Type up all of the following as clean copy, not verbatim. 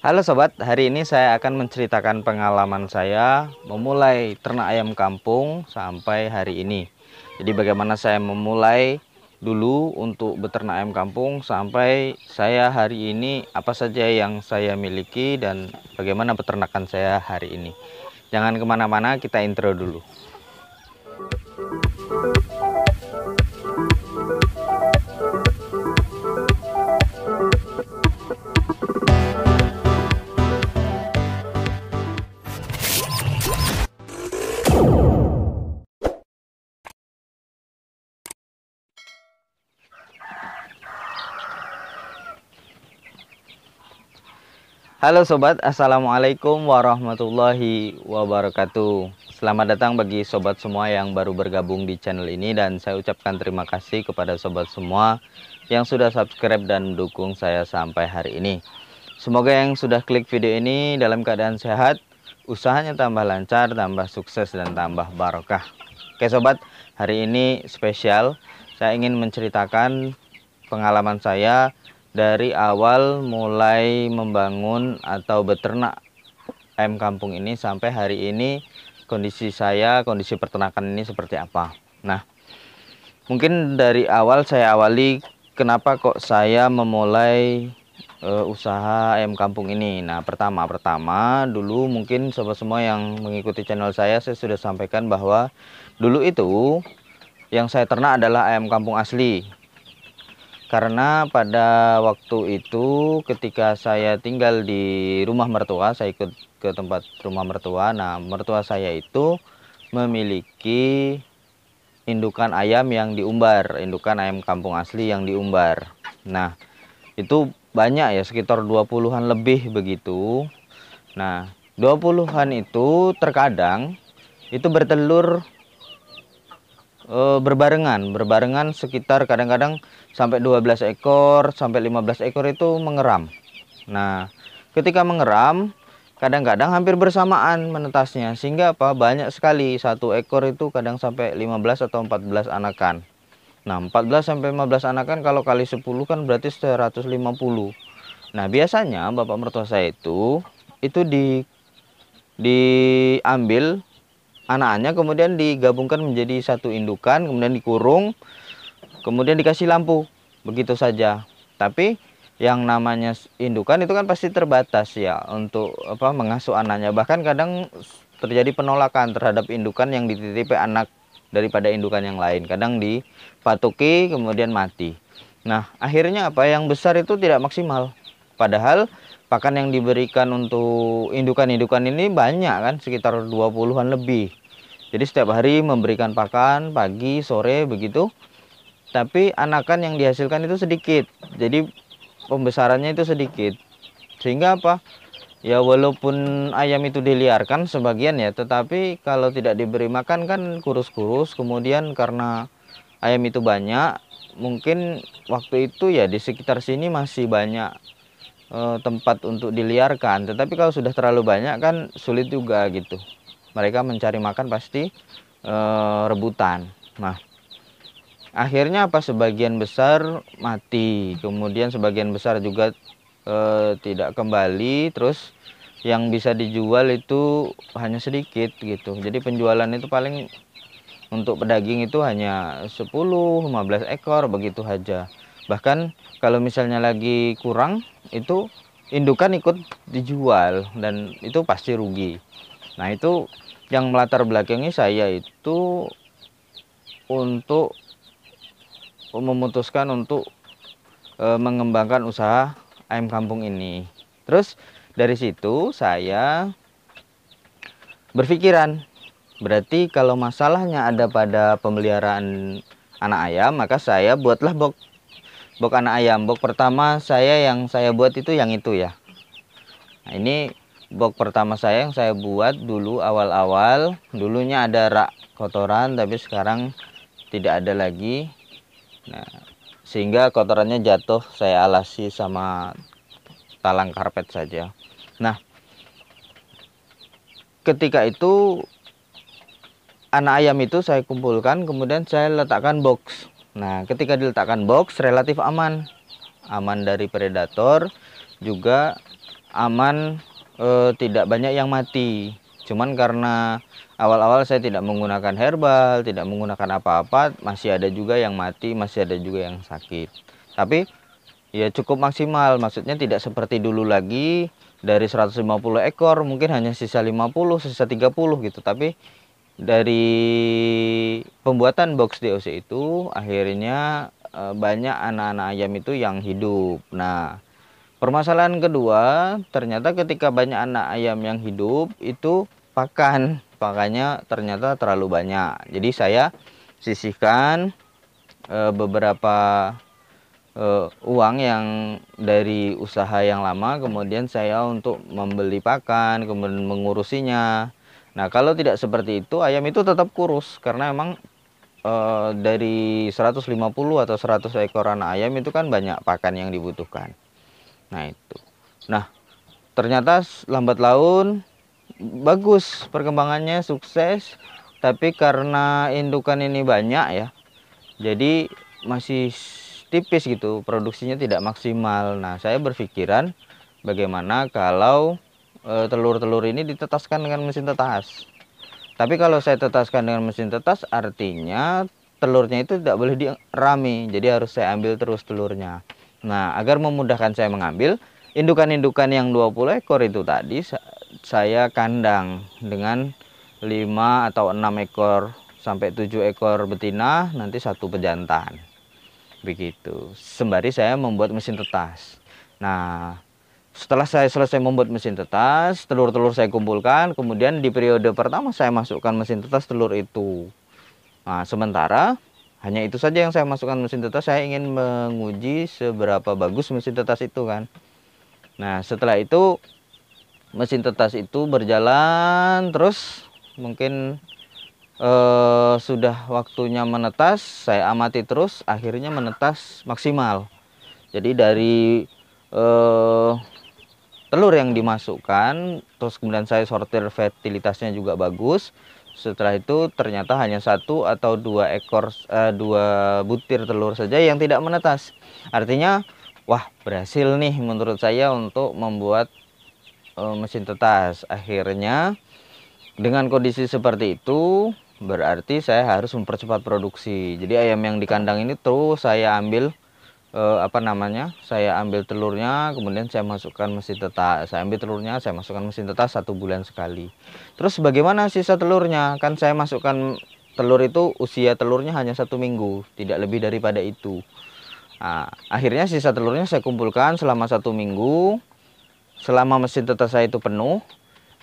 Halo sobat, hari ini saya akan menceritakan pengalaman saya memulai ternak ayam kampung sampai hari ini. Jadi bagaimana saya memulai dulu untuk beternak ayam kampung sampai saya hari ini, apa saja yang saya miliki dan bagaimana peternakan saya hari ini. Jangan kemana-mana, kita intro dulu. Halo sobat, assalamualaikum warahmatullahi wabarakatuh. Selamat datang bagi sobat semua yang baru bergabung di channel ini, dan saya ucapkan terima kasih kepada sobat semua yang sudah subscribe dan mendukung saya sampai hari ini. Semoga yang sudah klik video ini dalam keadaan sehat, usahanya tambah lancar, tambah sukses, dan tambah barokah. Oke sobat, hari ini spesial. Saya ingin menceritakan pengalaman saya dari awal mulai membangun atau beternak ayam kampung ini sampai hari ini, kondisi peternakan ini seperti apa. Nah, mungkin dari awal saya awali kenapa kok saya memulai usaha ayam kampung ini. Nah, pertama dulu mungkin sobat semua yang mengikuti channel saya sudah sampaikan bahwa dulu itu yang saya ternak adalah ayam kampung asli. Karena pada waktu itu ketika saya tinggal di rumah mertua, saya ikut ke tempat rumah mertua. Nah, mertua saya itu memiliki indukan ayam yang diumbar, indukan ayam kampung asli yang diumbar. Nah, itu banyak ya, sekitar 20-an lebih begitu. Nah, 20-an itu terkadang itu bertelur berbarengan sekitar kadang-kadang sampai 12 ekor sampai 15 ekor itu mengeram. Nah, ketika mengeram kadang-kadang hampir bersamaan menetasnya, sehingga apa, banyak sekali satu ekor itu kadang sampai 15 atau 14 anakan. Nah, 14 sampai 15 anakan kalau kali 10 kan berarti 150. Nah, biasanya bapak mertua saya itu diambil anaknya, kemudian digabungkan menjadi satu indukan, kemudian dikurung, kemudian dikasih lampu, begitu saja. Tapi yang namanya indukan itu kan pasti terbatas ya untuk mengasuh anaknya. Bahkan kadang terjadi penolakan terhadap indukan yang dititipi anak daripada indukan yang lain. Kadang dipatuki kemudian mati. Nah, akhirnya apa, yang besar itu tidak maksimal. Padahal pakan yang diberikan untuk indukan-indukan ini banyak kan, sekitar 20-an lebih. Jadi setiap hari memberikan pakan pagi, sore begitu. Tapi anakan yang dihasilkan itu sedikit. Jadi pembesarannya itu sedikit. Sehingga apa? Ya walaupun ayam itu diliarkan sebagian ya, tetapi kalau tidak diberi makan kan kurus-kurus. Kemudian karena ayam itu banyak, mungkin waktu itu ya di sekitar sini masih banyak tempat untuk diliarkan. Tetapi kalau sudah terlalu banyak kan sulit juga gitu. Mereka mencari makan pasti rebutan. Nah, akhirnya apa, sebagian besar mati, kemudian sebagian besar juga tidak kembali. Terus yang bisa dijual itu hanya sedikit gitu. Jadi penjualan itu paling untuk pedaging itu hanya 10-15 ekor begitu saja. Bahkan kalau misalnya lagi kurang, itu indukan ikut dijual dan itu pasti rugi. Nah, itu yang melatar belakangi saya itu untuk memutuskan untuk mengembangkan usaha ayam kampung ini. Terus dari situ saya berpikiran, berarti kalau masalahnya ada pada pemeliharaan anak ayam, maka saya buatlah box anak ayam. Box pertama yang saya buat itu yang itu ya. Nah, ini box pertama saya yang saya buat dulu awal-awal. Dulunya ada rak kotoran, tapi sekarang tidak ada lagi. Nah, sehingga kotorannya jatuh, saya alasi sama talang karpet saja. Nah, ketika itu anak ayam itu saya kumpulkan, kemudian saya letakkan box. Nah, ketika diletakkan box relatif aman dari predator, juga aman, tidak banyak yang mati. Cuman karena awal-awal saya tidak menggunakan herbal, tidak menggunakan apa-apa, masih ada juga yang mati, masih ada juga yang sakit. Tapi ya cukup maksimal, maksudnya tidak seperti dulu lagi dari 150 ekor mungkin hanya sisa 50, sisa 30 gitu. Tapi dari pembuatan box DOC itu akhirnya banyak anak-anak ayam itu yang hidup. Nah, permasalahan kedua, ternyata ketika banyak anak ayam yang hidup itu pakannya ternyata terlalu banyak. Jadi saya sisihkan beberapa uang yang dari usaha yang lama, kemudian saya untuk membeli pakan, kemudian mengurusinya. Nah, kalau tidak seperti itu, ayam itu tetap kurus karena emang dari 150 atau 100 ekor anak ayam itu kan banyak pakan yang dibutuhkan. Nah, itu. Nah, ternyata lambat laun bagus perkembangannya, sukses. Tapi karena indukan ini banyak ya, jadi masih tipis gitu, produksinya tidak maksimal. Nah, saya berpikiran bagaimana kalau telur-telur ini ditetaskan dengan mesin tetas. Tapi kalau saya tetaskan dengan mesin tetas, artinya telurnya itu tidak boleh dirami, jadi harus saya ambil terus telurnya. Nah, agar memudahkan saya mengambil, indukan-indukan yang 20 ekor itu tadi saya kandang dengan 5 atau 6 ekor sampai 7 ekor betina, nanti satu pejantan. Begitu. Sembari saya membuat mesin tetas. Nah, setelah saya selesai membuat mesin tetas, telur-telur saya kumpulkan, kemudian di periode pertama saya masukkan mesin tetas telur itu. Nah, sementara hanya itu saja yang saya masukkan mesin tetas, saya ingin menguji seberapa bagus mesin tetas itu kan. Nah, setelah itu mesin tetas itu berjalan terus, mungkin sudah waktunya menetas, saya amati terus, akhirnya menetas maksimal. Jadi dari telur yang dimasukkan, terus kemudian saya sortir fertilitasnya juga bagus. Setelah itu ternyata hanya satu atau dua ekor, dua butir telur saja yang tidak menetas. Artinya, wah berhasil nih menurut saya untuk membuat mesin tetas. Akhirnya dengan kondisi seperti itu berarti saya harus mempercepat produksi. Jadi ayam yang di kandang ini terus saya ambil saya ambil telurnya, kemudian saya masukkan mesin tetas. Saya ambil telurnya, saya masukkan mesin tetas 1 bulan sekali. Terus bagaimana sisa telurnya? Kan saya masukkan telur itu, usia telurnya hanya 1 minggu, tidak lebih daripada itu. Nah, akhirnya sisa telurnya saya kumpulkan selama 1 minggu. Selama mesin tetas saya itu penuh,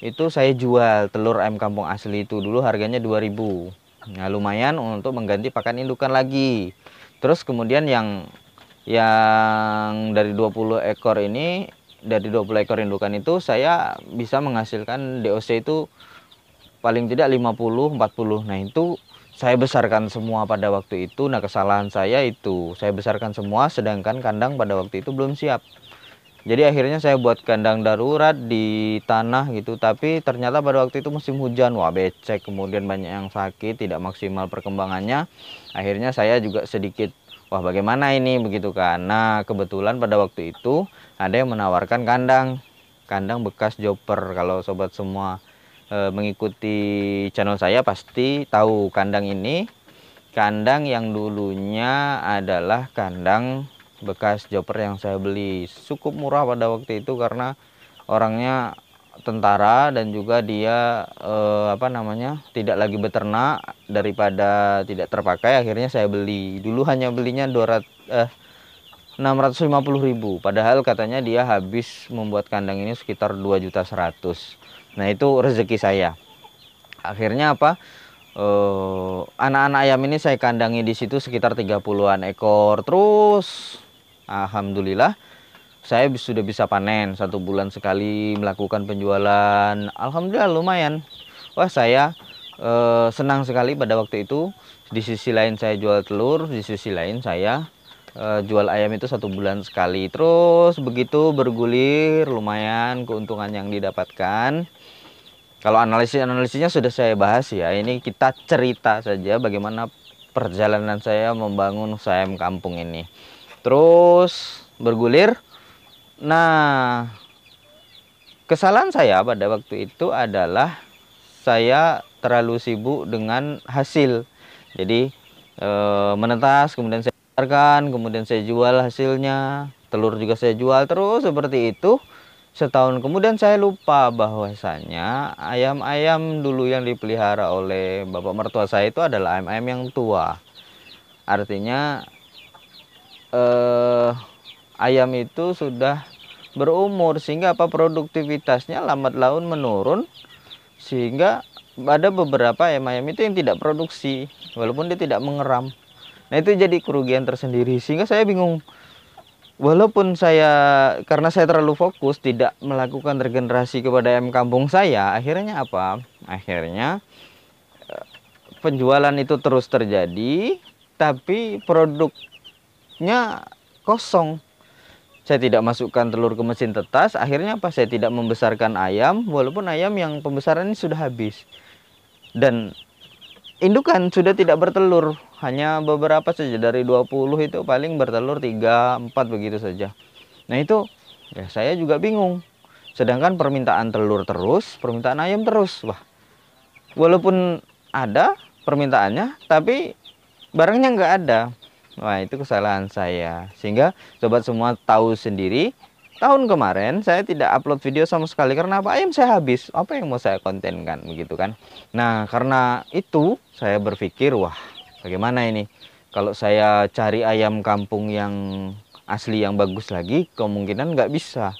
itu saya jual telur ayam kampung asli itu. Dulu harganya 2.000. Nah, lumayan untuk mengganti pakan indukan lagi. Terus kemudian yang dari 20 ekor ini, dari 20 ekor indukan itu saya bisa menghasilkan DOC itu paling tidak 50 40. Nah, itu saya besarkan semua pada waktu itu. Nah, kesalahan saya itu saya besarkan semua sedangkan kandang pada waktu itu belum siap. Jadi akhirnya saya buat kandang darurat di tanah gitu, tapi ternyata pada waktu itu musim hujan, wah becek, kemudian banyak yang sakit, tidak maksimal perkembangannya. Akhirnya saya juga sedikit, wah bagaimana ini begitu kan. Nah, kebetulan pada waktu itu ada yang menawarkan kandang bekas joper. Kalau sobat semua mengikuti channel saya pasti tahu kandang ini. Kandang yang dulunya adalah kandang bekas joper yang saya beli, cukup murah pada waktu itu karena orangnya tentara dan juga dia tidak lagi beternak, daripada tidak terpakai akhirnya saya beli. Dulu hanya belinya 650.000, padahal katanya dia habis membuat kandang ini sekitar 2.100.000. Nah, itu rezeki saya. Akhirnya anak-anak ayam ini saya kandangi di situ sekitar 30-an ekor. Terus alhamdulillah saya sudah bisa panen 1 bulan sekali, melakukan penjualan. Alhamdulillah lumayan. Wah, saya senang sekali pada waktu itu. Di sisi lain saya jual telur, di sisi lain saya jual ayam itu 1 bulan sekali. Terus begitu bergulir, lumayan keuntungan yang didapatkan. Kalau analisisnya sudah saya bahas ya. Ini kita cerita saja bagaimana perjalanan saya membangun usaha ayam kampung ini. Terus bergulir. Nah, kesalahan saya pada waktu itu adalah saya terlalu sibuk dengan hasil. Jadi menetas, kemudian saya biarkan, kemudian saya jual hasilnya, telur juga saya jual terus seperti itu. Setahun kemudian saya lupa bahwasanya ayam-ayam dulu yang dipelihara oleh bapak mertua saya itu adalah ayam-ayam yang tua. Artinya ayam itu sudah berumur, sehingga apa, produktivitasnya lambat laun menurun, sehingga ada beberapa ayam-ayam itu yang tidak produksi walaupun dia tidak mengeram. Nah, itu jadi kerugian tersendiri, sehingga saya bingung. Walaupun karena saya terlalu fokus tidak melakukan regenerasi kepada ayam kampung saya, akhirnya apa? Akhirnya penjualan itu terus terjadi, tapi produknya kosong. Saya tidak masukkan telur ke mesin tetas, akhirnya apa? Saya tidak membesarkan ayam, walaupun ayam yang pembesaran ini sudah habis. Dan indukan sudah tidak bertelur, hanya beberapa saja, dari 20 itu paling bertelur 3, 4 begitu saja. Nah itu ya saya juga bingung. Sedangkan permintaan telur terus, permintaan ayam terus. Wah, walaupun ada permintaannya, tapi barangnya nggak ada. Wah, itu kesalahan saya. Sehingga sobat semua tahu sendiri, tahun kemarin saya tidak upload video sama sekali. Karena apa? Ayam saya habis. Apa yang mau saya kontenkan, begitu kan? Nah, karena itu saya berpikir, wah, bagaimana ini? Kalau saya cari ayam kampung yang asli yang bagus lagi, kemungkinan nggak bisa.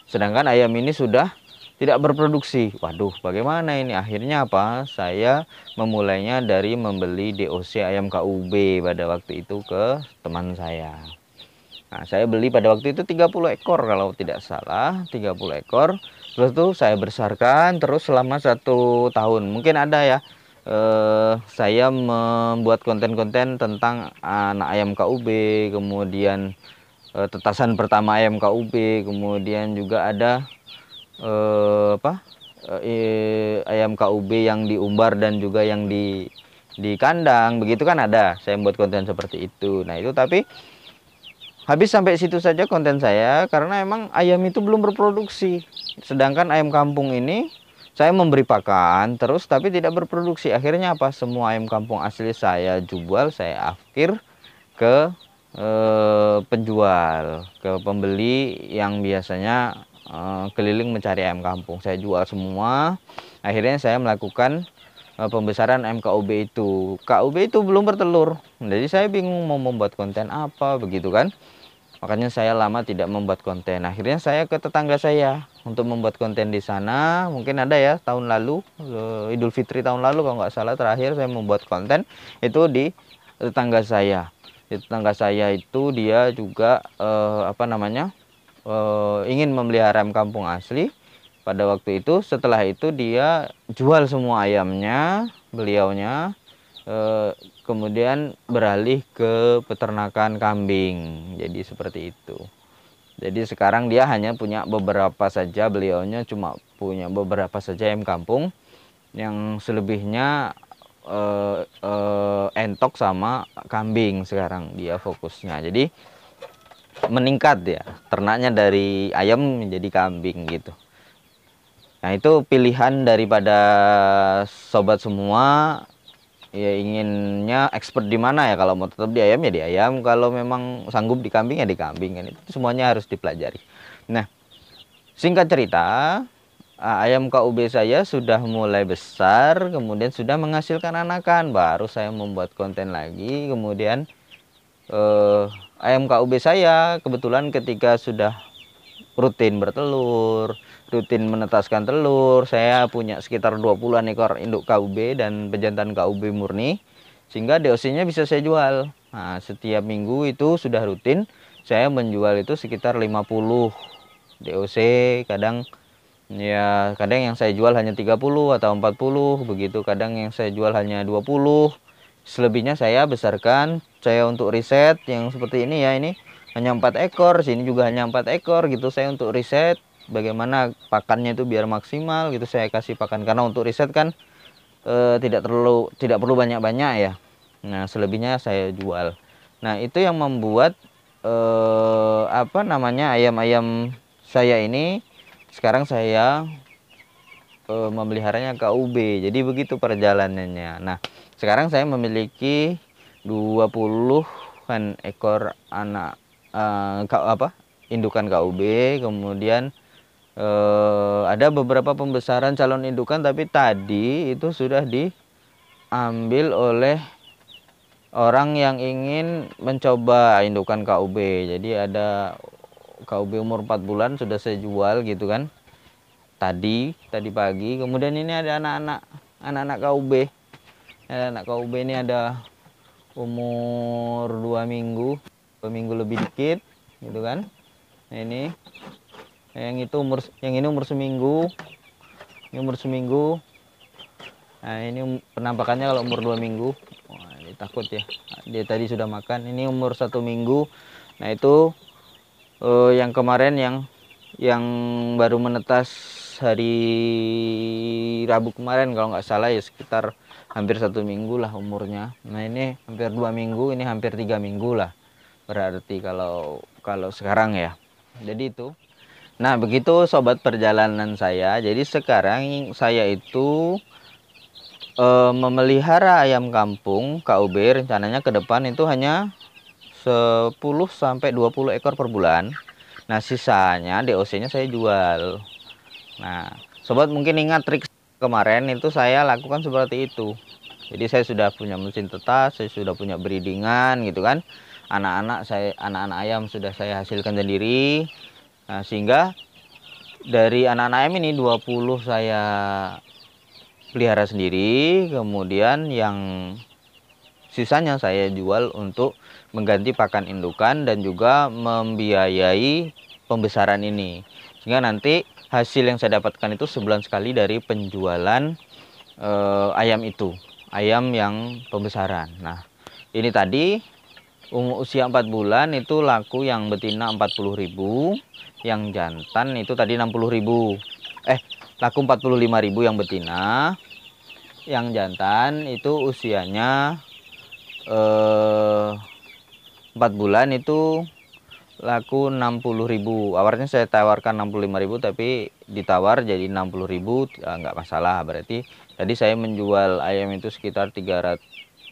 Sedangkan ayam ini sudah tidak berproduksi. Waduh, bagaimana ini? Akhirnya apa? Saya memulainya dari membeli DOC ayam KUB pada waktu itu ke teman saya. Nah, saya beli pada waktu itu 30 ekor kalau tidak salah, 30 ekor. Terus tuh saya besarkan terus selama 1 tahun. Mungkin ada ya, saya membuat konten-konten tentang anak ayam KUB, kemudian tetasan pertama ayam KUB, kemudian juga ada ayam KUB yang diumbar dan juga yang di kandang, begitu kan ada. Saya membuat konten seperti itu. Nah, itu tapi habis sampai situ saja konten saya, karena emang ayam itu belum berproduksi. Sedangkan ayam kampung ini saya memberi pakan terus tapi tidak berproduksi. Akhirnya apa? Semua ayam kampung asli saya jual, saya afkir ke penjual, ke pembeli yang biasanya keliling mencari ayam kampung. Saya jual semua. Akhirnya saya melakukan pembesaran ayam KUB itu. KUB itu belum bertelur. Jadi saya bingung mau membuat konten apa, begitu kan. Makanya saya lama tidak membuat konten. Akhirnya saya ke tetangga saya untuk membuat konten di sana. Mungkin ada ya tahun lalu, Idul Fitri tahun lalu kalau nggak salah, terakhir saya membuat konten itu di tetangga saya. Di tetangga saya itu dia juga ingin memelihara ayam kampung asli pada waktu itu. Setelah itu dia jual semua ayamnya, beliaunya kemudian beralih ke peternakan kambing. Jadi seperti itu. Jadi sekarang dia hanya punya beberapa saja, beliaunya cuma punya beberapa saja ayam kampung, yang selebihnya entok sama kambing sekarang dia fokusnya. Jadi meningkat ya, ternaknya dari ayam menjadi kambing gitu. Nah, itu pilihan daripada sobat semua ya, inginnya expert di mana ya. Kalau mau tetap di ayam ya di ayam, kalau memang sanggup di kambing ya di kambing kan. Itu semuanya harus dipelajari. Nah, singkat cerita, ayam KUB saya sudah mulai besar, kemudian sudah menghasilkan anakan, baru saya membuat konten lagi. Kemudian ayam KUB saya kebetulan ketika sudah rutin bertelur, rutin menetaskan telur, saya punya sekitar 20-an ekor induk KUB dan pejantan KUB murni, sehingga DOC-nya bisa saya jual. Nah, setiap minggu itu sudah rutin saya menjual itu sekitar 50 DOC. Kadang yang saya jual hanya 30 atau 40 begitu, kadang yang saya jual hanya 20. Selebihnya saya besarkan, saya untuk riset yang seperti ini ya, ini hanya 4 ekor, sini juga hanya 4 ekor gitu. Saya untuk riset bagaimana pakannya itu biar maksimal gitu, saya kasih pakan, karena untuk riset kan tidak perlu banyak-banyak ya. Nah, selebihnya saya jual. Nah, itu yang membuat ayam-ayam saya ini sekarang saya memeliharanya KUB. Jadi begitu perjalanannya. Nah, sekarang saya memiliki 20-an ekor anak indukan KUB. Kemudian ada beberapa pembesaran calon indukan, tapi tadi itu sudah diambil oleh orang yang ingin mencoba indukan KUB. Jadi ada KUB umur 4 bulan sudah saya jual gitu kan. Tadi pagi. Kemudian ini ada anak-anak KUB. Anak KUB ini ada umur 2 minggu, 2 minggu lebih dikit gitu kan. Nah, ini yang ini umur seminggu. Ini umur seminggu. Nah, ini penampakannya kalau umur 2 minggu. Wah, ini takut ya. Dia tadi sudah makan. Ini umur 1 minggu. Nah, itu yang kemarin yang baru menetas hari Rabu kemarin kalau nggak salah, ya sekitar hampir 1 minggu lah umurnya. Nah, ini hampir 2 minggu, ini hampir 3 minggu lah berarti kalau sekarang ya. Jadi itu. Nah, begitu sobat perjalanan saya. Jadi sekarang saya itu memelihara ayam kampung KUB, rencananya ke depan itu hanya 10 sampai 20 ekor per bulan. Nah, sisanya DOC-nya saya jual. Nah, sobat mungkin ingat trik kemarin itu saya lakukan seperti itu. Jadi saya sudah punya mesin tetas, saya sudah punya breedingan gitu kan. Anak-anak ayam sudah saya hasilkan sendiri. Nah, sehingga dari anak-anak ayam ini 20 saya pelihara sendiri, kemudian yang sisanya saya jual untuk mengganti pakan indukan dan juga membiayai pembesaran ini. Sehingga nanti hasil yang saya dapatkan itu sebulan sekali dari penjualan ayam itu, ayam yang pembesaran. Nah, ini tadi usia 4 bulan itu laku yang betina 40.000, yang jantan itu tadi 60.000. Laku 45.000 yang betina. Yang jantan itu usianya 4 bulan itu laku 60.000. Awalnya saya tawarkan 65.000, tapi ditawar jadi 60.000, ya, nggak masalah. Berarti tadi saya menjual ayam itu sekitar 330.000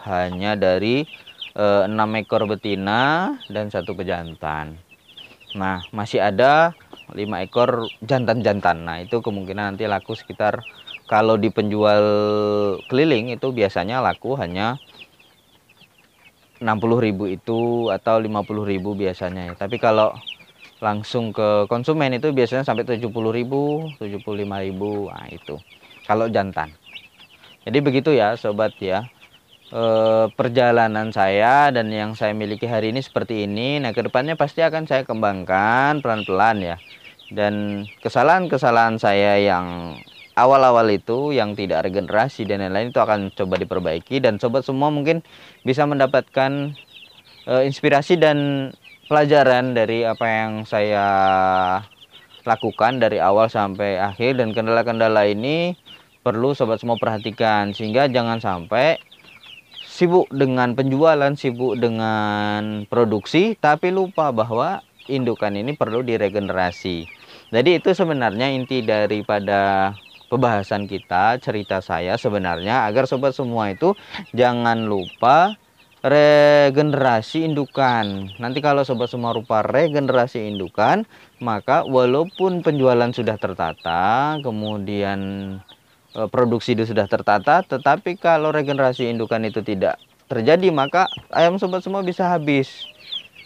hanya dari 6 ekor betina dan 1 pejantan. Nah, masih ada 5 ekor jantan-jantan. Nah, itu kemungkinan nanti laku sekitar, kalau di penjual keliling itu biasanya laku hanya 60.000 itu atau 50.000 biasanya. Tapi kalau langsung ke konsumen itu biasanya sampai 70.000, 75.000. Nah, itu kalau jantan. Jadi begitu ya sobat ya. Perjalanan saya dan yang saya miliki hari ini seperti ini. Nah, kedepannya pasti akan saya kembangkan pelan-pelan ya. Dan kesalahan-kesalahan saya yang awal-awal itu yang tidak regenerasi dan lain-lain itu akan coba diperbaiki, dan sobat semua mungkin bisa mendapatkan inspirasi dan pelajaran dari apa yang saya lakukan dari awal sampai akhir. Dan kendala-kendala ini perlu sobat semua perhatikan, sehingga jangan sampai sibuk dengan penjualan, sibuk dengan produksi, tapi lupa bahwa indukan ini perlu diregenerasi. Jadi itu sebenarnya inti daripada pembahasan kita, cerita saya sebenarnya, agar sobat semua itu jangan lupa regenerasi indukan. Nanti kalau sobat semua lupa regenerasi indukan, maka walaupun penjualan sudah tertata, kemudian produksi itu sudah tertata, tetapi kalau regenerasi indukan itu tidak terjadi, maka ayam sobat semua bisa habis.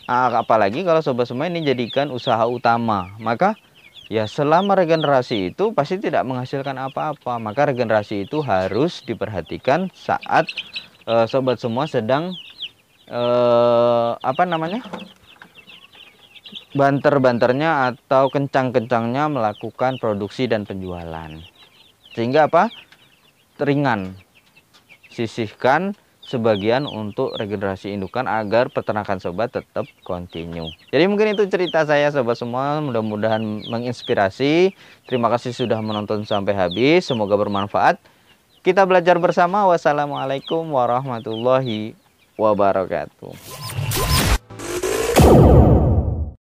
Nah, apalagi kalau sobat semua ini jadikan usaha utama, maka ya selama regenerasi itu pasti tidak menghasilkan apa-apa. Maka regenerasi itu harus diperhatikan saat sobat semua sedang banter-banternya atau kencang-kencangnya melakukan produksi dan penjualan. Sehingga ringan. Sisihkan sebagian untuk regenerasi indukan agar peternakan sobat tetap kontinu. Jadi mungkin itu cerita saya sobat semua, mudah-mudahan menginspirasi. Terima kasih sudah menonton sampai habis, semoga bermanfaat. Kita belajar bersama. Wassalamualaikum warahmatullahi wabarakatuh.